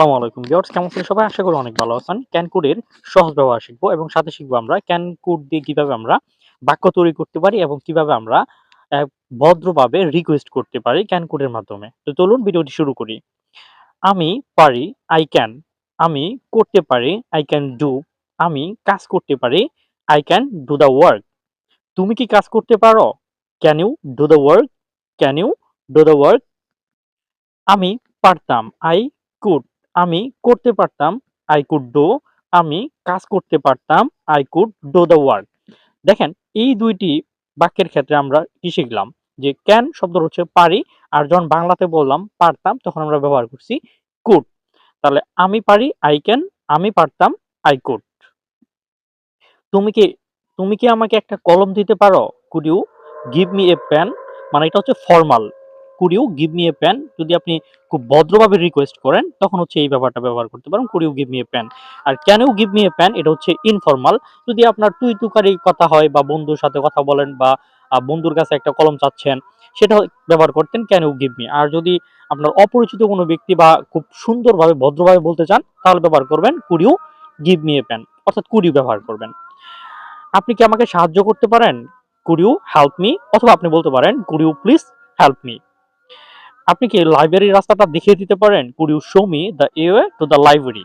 আসসালামু আলাইকুম ভিউয়ার্স, কেমন আছেন সবাই? আশা করি অনেক ভালো আছেন। ক্যান কোডের সহজ ব্যবহার শিখবো এবং সাথে শিখবো আমরা ক্যান কোড দিয়ে কিভাবে আমরা বাক্য তৈরি করতে পারি এবং কিভাবে আমরা অ্যা ভদ্রভাবে রিকোয়েস্ট করতে পারি ক্যান কোডের মাধ্যমে। তো চলুন ভিডিওটি শুরু করি। আমি পারি, I can। আমি করতে পারি, I can do। আমি কাজ করতে পারি, I can do the work। তুমি কি কাজ করতে পারো? Can you do the work? Can you do the work? আমি পারতাম, I could। আমি করতে পারতাম, I could do। আমি কাজ করতে পারতাম, I could do the work। দেখেন, এই ২ টি বাক্যের ক্ষেত্রে আমরা কি শিখলাম? যে ক্যান শব্দটা হচ্ছে পারি, আর যখন বাংলাতে বললাম পারতাম তখন আমরা ব্যবহার করছি could। তাহলে আমি পারি, I can। আমি পারতাম, I could। তুমি কি তুমি কি আমাকে একটা কলম দিতে পারো? Could you give me a pen? মানে এটা হচ্ছে formal. Could you give me a pen? যদি আপনি খুব ভদ্রভাবে রিকোয়েস্ট করেন তখন হচ্ছে এই ব্যাপারটা ব্যবহার করতে পারেন। Could you give me a pen? R can you give me a pen? এটা হচ্ছে ইনফরমাল। যদি আপনার তুই-তুকারি কথা হয় বা বন্ধুর সাথে কথা বলেন বা বন্ধুর কাছে একটা কলম চাচ্ছেন, সেটা ব্যবহার করতেন can you give me। আর যদি আপনার অপরিচিত কোনো ব্যক্তি বা খুব সুন্দরভাবে ভদ্রভাবে বলতে চান তাহলে ব্যবহার করবেন could you give me a pen, অর্থাৎ could you ব্যবহার করবেন। আপনি কি আমাকে সাহায্য করতে পারেন? Could you help me? অথবা আপনি বলতে পারেন Could you please help me? আপনি কি লাইব্রেরির রাস্তাটা দেখিয়ে দিতে পারেন? Could you show me the way to the library?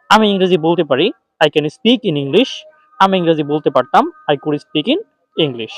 আমি ইংরেজি বলতে পারি, I can speak in English। আমি ইংরেজি বলতে পারতাম, I could speak in English।